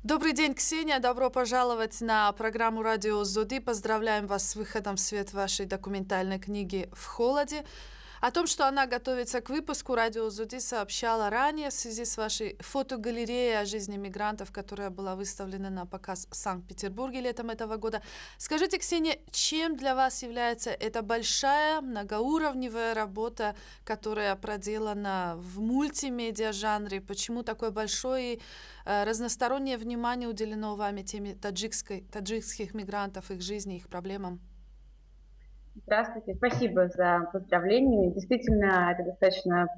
Добрый день, Ксения. Добро пожаловать на программу «Радио Зоди». Поздравляем вас с выходом в свет вашей документальной книги «В холоде». О том, что она готовится к выпуску, «Радио Зоди» сообщала ранее в связи с вашей фотогалереей о жизни мигрантов, которая была выставлена на показ в Санкт-Петербурге летом этого года. Скажите, Ксения, чем для вас является эта большая многоуровневая работа, которая проделана в мультимедиа-жанре? Почему такое большое и разностороннее внимание уделено вами теме таджикских мигрантов, их жизни, их проблемам? Здравствуйте, спасибо за поздравления. Действительно, это достаточно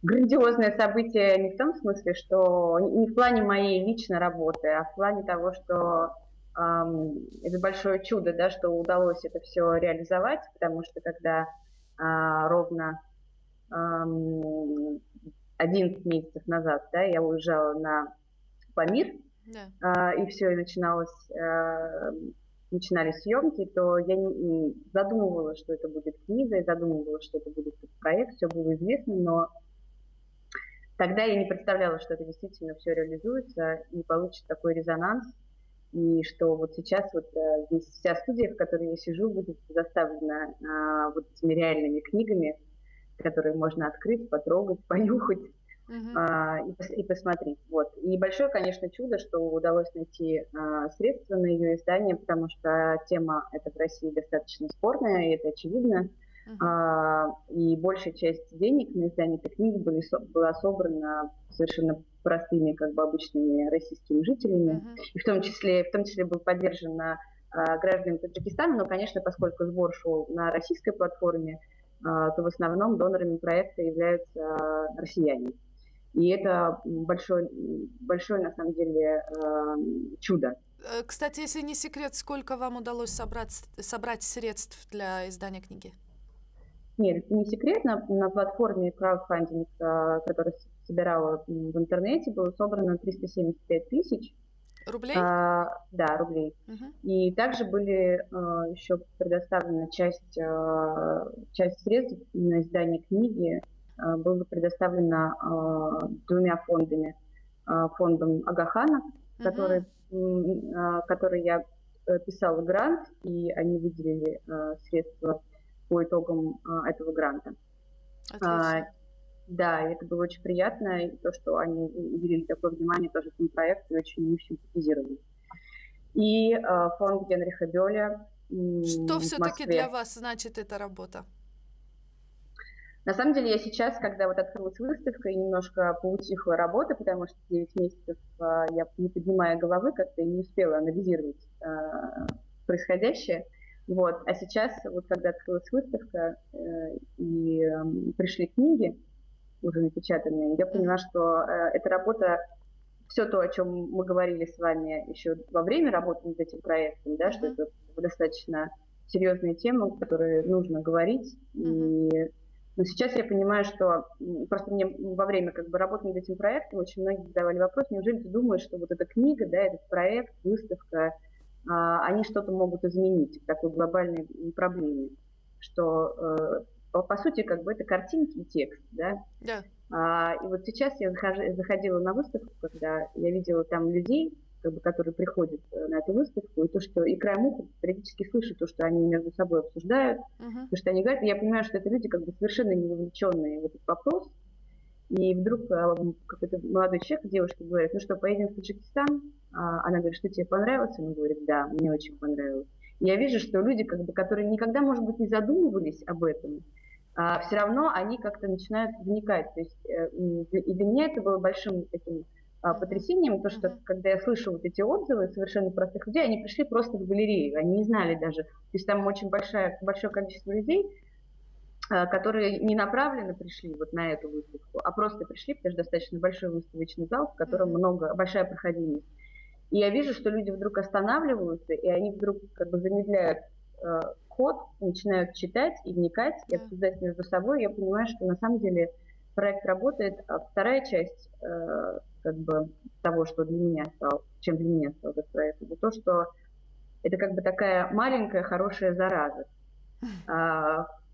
грандиозное событие не в том смысле, что не в плане моей личной работы, а в плане того, что это большое чудо, да, что удалось это все реализовать, потому что когда ровно 11 месяцев назад, да, я уезжала на Памир, и все, и начинались съемки, то я не задумывала, что это будет книга, я задумывала, что это будет проект, все было известно, но тогда я не представляла, что это действительно все реализуется и получит такой резонанс, и что вот сейчас вот здесь вся студия, в которой я сижу, будет заставлена вот этими реальными книгами, которые можно открыть, потрогать, понюхать. И посмотреть. Вот. И большое, конечно, чудо, что удалось найти средства на ее издание, потому что тема эта в России достаточно спорная, и это очевидно. И большая часть денег на издание этой книги была собрана совершенно простыми, как бы обычными российскими жителями. И в том числе был поддержан гражданами Таджикистана, но, конечно, поскольку сбор шел на российской платформе, то в основном донорами проекта являются россияне. И это большое, на самом деле, чудо. Кстати, если не секрет, сколько вам удалось собрать средств для издания книги? Нет, это не секрет. На платформе краудфандинг, которая собирала в интернете, было собрано 375 тысяч. Рублей? Да, рублей. И также были еще предоставлена часть средств на издание книги, было предоставлено двумя фондами. Фондом Агахана, который я писала грант, и они выделили средства по итогам этого гранта. Да, и это было очень приятно, и то, что они уделили такое внимание тоже этому проекту, очень симпатизировали. И фонд Генриха Бёля. Что все-таки для вас значит эта работа? На самом деле я сейчас, когда вот открылась выставка и немножко поутихла работа, потому что 9 месяцев я, не поднимая головы, как-то не успела анализировать происходящее. Вот. А сейчас, вот когда открылась выставка и пришли книги, уже напечатанные, я поняла, что эта работа, все то, о чем мы говорили с вами еще во время работы над этим проектом, да, что это достаточно серьезная тема, о которой нужно говорить. Но сейчас я понимаю, что просто мне во время как бы работы над этим проектом очень многие задавали вопрос, неужели ты думаешь, что вот эта книга, да, этот проект, выставка, они что-то могут изменить в такой глобальной проблеме, что по сути как бы это картинки и текст, да? И вот сейчас я заходила на выставку, когда я видела там людей, как бы, которые приходят на эту выставку, и то, что и краем уха периодически слышу то, что они между собой обсуждают, то, что они говорят, и я понимаю, что это люди как бы совершенно не вовлеченные в этот вопрос, и вдруг какой-то молодой человек, девушка говорит, ну что, поедем в Таджикистан? Она говорит, что тебе понравилось? Он говорит, да, мне очень понравилось. И я вижу, что люди, как бы, которые никогда, может быть, не задумывались об этом, все равно они как-то начинают вникать. То есть, и для меня это было большим таким потрясением, то, что когда я слышу вот эти отзывы совершенно простых людей, они пришли просто в галерею, они не знали даже. То есть там очень большое количество людей, которые не направленно пришли вот на эту выставку, а просто пришли, потому что достаточно большой выставочный зал, в котором большая проходимость. И я вижу, что люди вдруг останавливаются, и они вдруг как бы замедляют ход, начинают читать и вникать, и обсуждать между собой. Я понимаю, что на самом деле проект работает, а вторая часть как бы того, что чем для меня стал этот проект, это то, что это как бы такая маленькая хорошая зараза.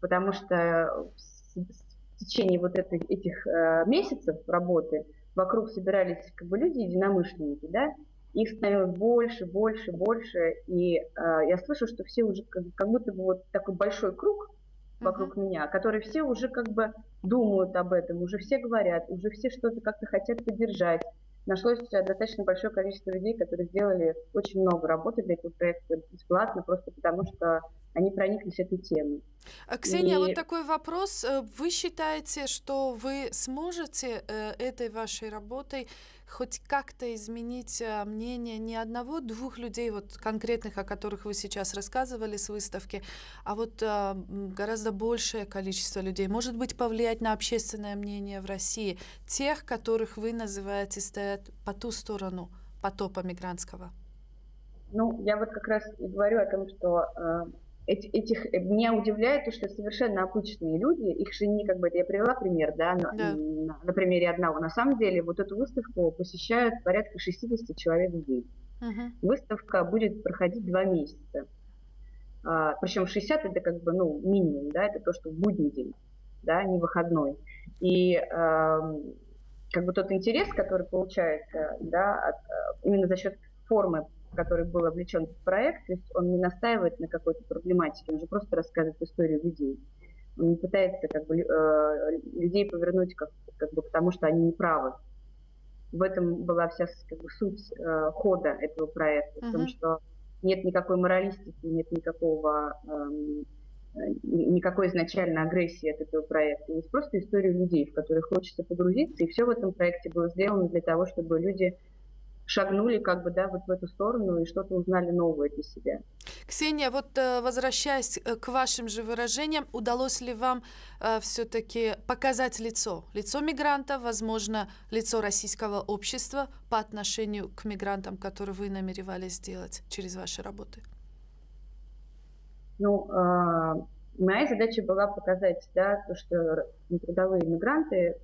Потому что в течение вот этих месяцев работы вокруг собирались как бы люди, единомышленники, да, Их становилось больше, больше, больше. И я слышу, что все уже как будто бы вот такой большой круг вокруг меня, который все уже как бы думают об этом, уже все говорят, уже все что-то как-то хотят поддержать. Нашлось достаточно большое количество людей, которые сделали очень много работы для этого проекта бесплатно, просто потому что они прониклись этой темой. Ксения, вот такой вопрос. Вы считаете, что вы сможете этой вашей работой хоть как-то изменить мнение не одного-двух людей, вот конкретных, о которых вы сейчас рассказывали с выставки, а вот гораздо большее количество людей? Может быть, повлиять на общественное мнение в России, тех, которых вы называете стоят по ту сторону потопа мигрантского? Ну, я вот как раз и говорю о том, что меня удивляет то, что совершенно обычные люди, их же не как бы, я привела пример, да, Да. на примере одного. На самом деле вот эту выставку посещают порядка 60 человек в день. Мгм. Выставка будет проходить 2 месяца. Причем 60 это как бы, ну, минимум, да, это то, что в будний день, да, не выходной. И как бы тот интерес, который получается, да, именно за счет формы, в которой был облечен этот проект, то есть он не настаивает на какой-то проблематике, он же просто рассказывает историю людей. Он не пытается как бы, людей повернуть как бы потому, что они не правы. В этом была вся как бы, суть хода этого проекта, в том, что нет никакой моралистики, нет никакой изначально агрессии от этого проекта. Есть просто история людей, в которые хочется погрузиться, и все в этом проекте было сделано для того, чтобы люди шагнули как бы, да, вот в эту сторону и что-то узнали новое для себя. Ксения, вот возвращаясь к вашим же выражениям, удалось ли вам все-таки показать лицо мигранта, возможно, лицо российского общества по отношению к мигрантам, которые вы намеревались сделать через ваши работы? Ну, моя задача была показать, да, то, что трудовые мигранты,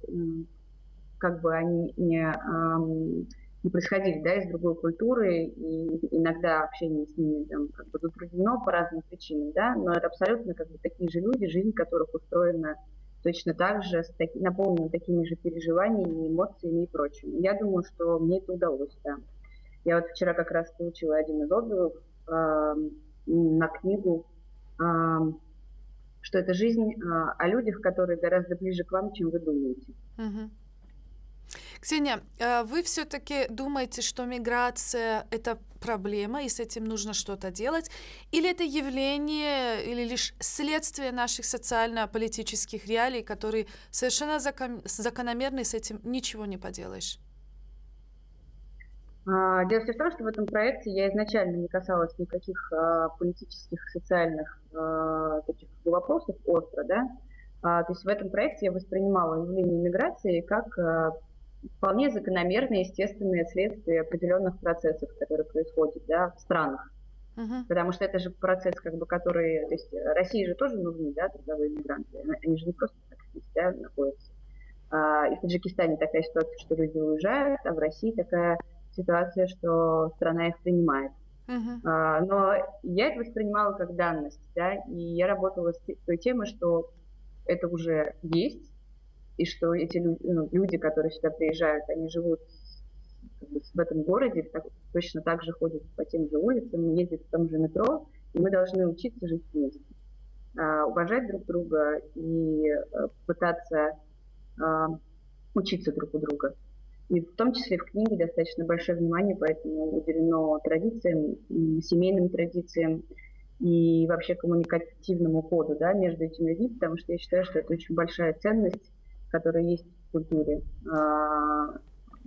как бы они не происходили, да, из другой культуры, и иногда общение с ними там, как бы затруднено по разным причинам, да, но это абсолютно как бы такие же люди, жизнь которых устроена точно так же, наполнена такими же переживаниями, эмоциями и прочим. Я думаю, что мне это удалось, да. Я вот вчера как раз получила один из отзывов на книгу, что это жизнь о людях, которые гораздо ближе к вам, чем вы думаете. Ксения, вы все-таки думаете, что миграция — это проблема, и с этим нужно что-то делать? Или это явление, или лишь следствие наших социально-политических реалий, которые совершенно закономерны, и с этим ничего не поделаешь? Дело в том, что в этом проекте я изначально не касалась никаких политических, социальных таких вопросов остро, да. То есть в этом проекте я воспринимала явление миграции как вполне закономерное, естественное следствие определенных процессов, которые происходят, да, в странах. Потому что это же процесс, как бы, который... То есть России же тоже нужны, да, трудовые мигранты. Они же не просто так здесь, да, находятся. И в Таджикистане такая ситуация, что люди уезжают, а в России такая ситуация, что страна их принимает. Но я это воспринимала как данность, да, и я работала с той темой, что это уже есть, и что эти люди, которые сюда приезжают, они живут как бы, в этом городе, точно так же ходят по тем же улицам, ездят в том же метро, и мы должны учиться жить вместе, уважать друг друга и пытаться учиться друг у друга. И в том числе в книге достаточно большое внимание поэтому уделено традициям, семейным традициям и вообще коммуникативному коду, да, между этими людьми, потому что я считаю, что это очень большая ценность, которая есть в культуре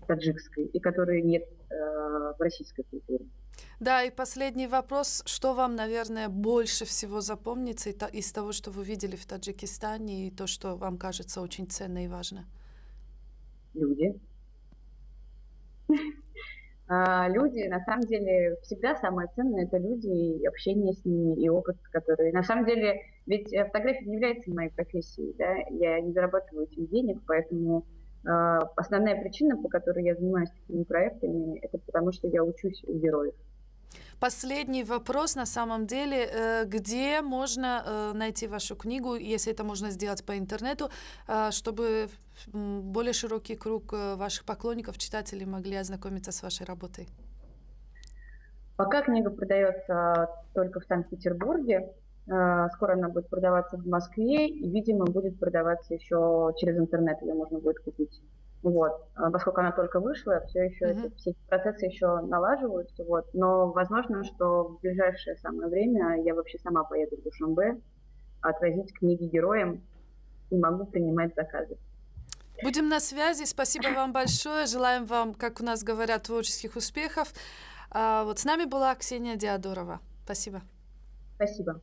таджикской и которой нет в российской культуре. Да, и последний вопрос. Что вам, наверное, больше всего запомнится из того, что вы видели в Таджикистане, и то, что вам кажется очень ценно и важно? Люди. Люди, на самом деле, всегда самое ценное – это люди, и общение с ними, и опыт, который… На самом деле, ведь фотография не является моей профессией, да? Я не зарабатываю этим денег, поэтому основная причина, по которой я занимаюсь такими проектами, это потому, что я учусь у героев. Последний вопрос на самом деле. Где можно найти вашу книгу, если это можно сделать по интернету, чтобы более широкий круг ваших поклонников, читателей могли ознакомиться с вашей работой? Пока книга продается только в Санкт-Петербурге, скоро она будет продаваться в Москве и, видимо, будет продаваться еще через интернет, ее можно будет купить. Вот. Поскольку она только вышла, все еще все эти процессы еще налаживаются. Вот. Но возможно, что в ближайшее самое время я вообще сама поеду в Душанбе отвозить книги героям и могу принимать заказы. Будем на связи. Спасибо вам большое. Желаем вам, как у нас говорят, творческих успехов. Вот с нами была Ксения Диадорова. Спасибо. Спасибо.